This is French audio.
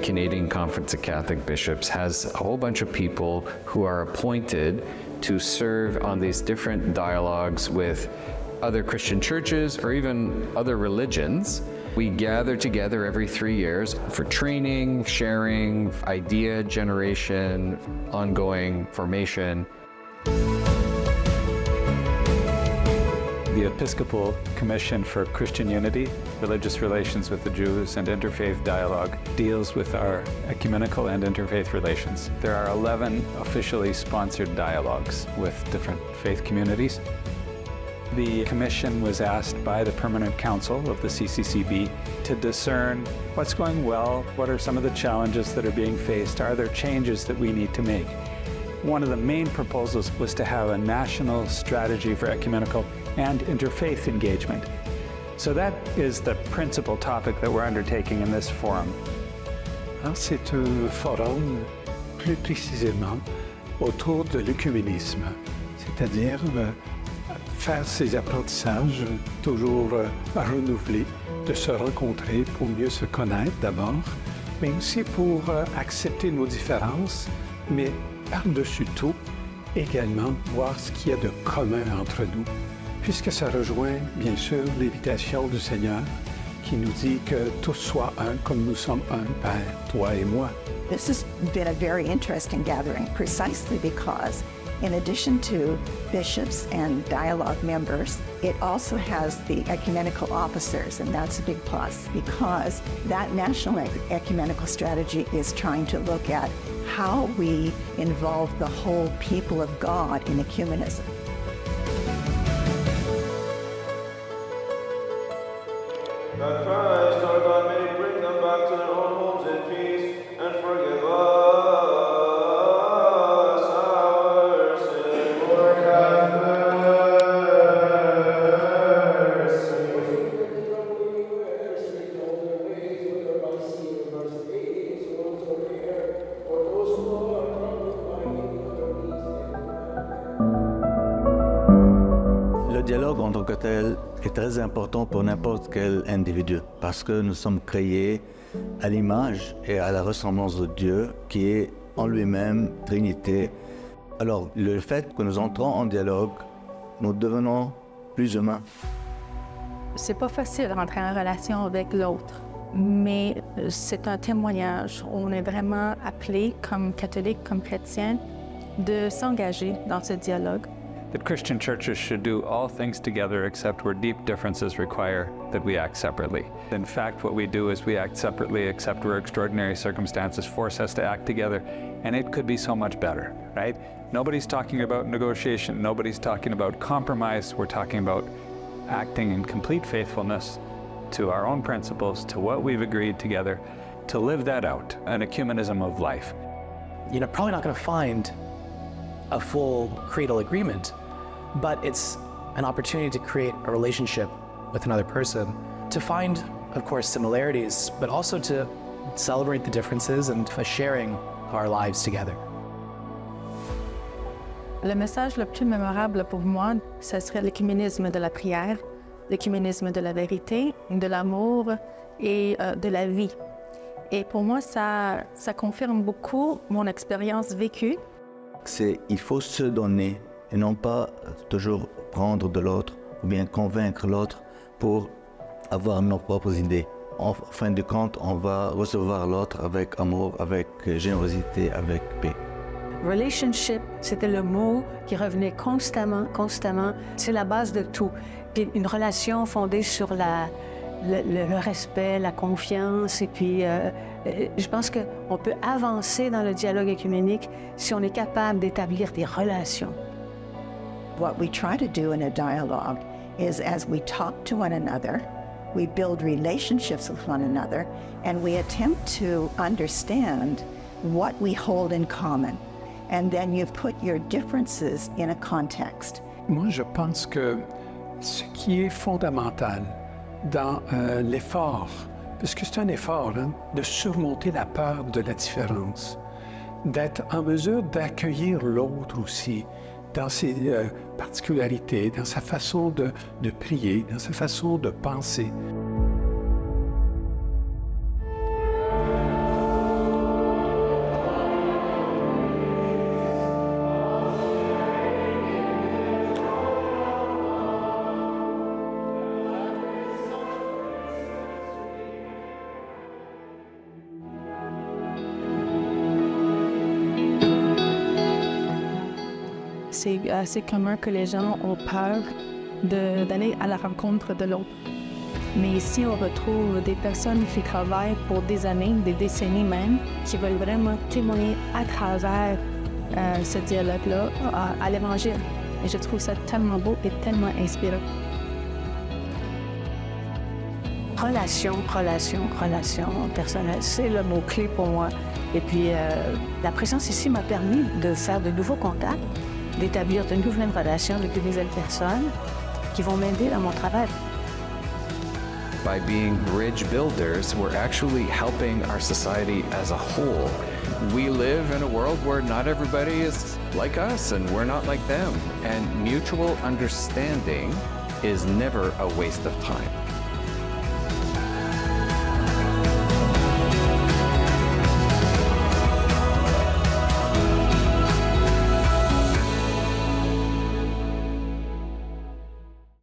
Canadian Conference of Catholic Bishops has a whole bunch of people who are appointed to serve on these different dialogues with other Christian churches or even other religions. We gather together every 3 years for training, sharing, idea generation, ongoing formation. The Episcopal Commission for Christian Unity, Religious Relations with the Jews, and Interfaith Dialogue deals with our ecumenical and interfaith relations. There are 11 officially sponsored dialogues with different faith communities. The Commission was asked by the Permanent Council of the CCCB to discern what's going well, what are some of the challenges that are being faced, are there changes that we need to make. One of the main proposals was to have a national strategy for ecumenical and interfaith engagement. So that is the principal topic that we're undertaking in this forum. Alors, c'est un forum plus précisément autour de l'œcuménisme, c'est-à-dire faire ces apprentissages toujours renouvelés, de se rencontrer pour mieux se connaître d'abord, mais aussi pour accepter nos différences, mais par-dessus tout, également voir ce qu'il y a de commun entre nous, puisque ça rejoint bien sûr l'invitation du Seigneur qui nous dit que tous soient un comme nous sommes un, Père, toi et moi. This has been a very interesting gathering precisely because in addition to bishops and dialogue members, it also has the ecumenical officers, and that's a big plus because that national ecumenical strategy is trying to look at how we involve the whole people of God in ecumenism. That Christ our God may bring them back to their own homes in peace and forgive us our sins. Lord, have mercy. Le dialogue en tant que tel est très important pour n'importe quel individu parce que nous sommes créés à l'image et à la ressemblance de Dieu qui est en lui-même Trinité. Alors le fait que nous entrons en dialogue, nous devenons plus humains. C'est pas facile de rentrer en relation avec l'autre, mais c'est un témoignage. On est vraiment appelé comme catholiques, comme chrétiens, de s'engager dans ce dialogue. That Christian churches should do all things together except where deep differences require that we act separately. In fact, what we do is we act separately except where extraordinary circumstances force us to act together, and it could be so much better, right? Nobody's talking about negotiation, nobody's talking about compromise, we're talking about acting in complete faithfulness to our own principles, to what we've agreed together, to live that out, an ecumenism of life. You're probably not going to find a full creedal agreement, but it's an opportunity to create a relationship with another person, to find, of course, similarities, but also to celebrate the differences and sharing our lives together. Le message le plus mémorable pour moi, ce serait l'écuménisme de la prière, l'écuménisme de la vérité, de l'amour et de la vie. Et pour moi, ça confirme beaucoup mon expérience vécue. Il faut se donner et non pas toujours prendre de l'autre ou bien convaincre l'autre pour avoir nos propres idées. En fin de compte, on va recevoir l'autre avec amour, avec générosité, avec paix. Relationship, c'était le mot qui revenait constamment. C'est la base de tout. Puis une relation fondée sur le respect, la confiance. Et puis, je pense qu'on peut avancer dans le dialogue œcuménique si on est capable d'établir des relations. What we try to do in a dialogue is as we talk to one another, we build relationships with one another, and we attempt to understand what we hold in common. And then you put your differences in a context. Moi, je pense que ce qui est fondamental dans l'effort, parce que c'est un effort, de surmonter la peur de la différence, d'être en mesure d'accueillir l'autre aussi, dans ses particularités, dans sa façon de prier, dans sa façon de penser. c'est assez commun que les gens ont peur d'aller à la rencontre de l'autre. Mais ici, on retrouve des personnes qui travaillent pour des années, des décennies même, qui veulent vraiment témoigner à travers ce dialogue-là à l'Évangile. Et je trouve ça tellement beau et tellement inspirant. Relation personnelle, c'est le mot-clé pour moi. Et puis, la présence ici m'a permis de faire de nouveaux contacts, d'établir de nouvelles relations avec de nouvelles personnes qui vont m'aider dans mon travail. By being bridge builders, we're actually helping our society as a whole. We live in a world where not everybody is like us and we're not like them. And mutual understanding is never a waste of time.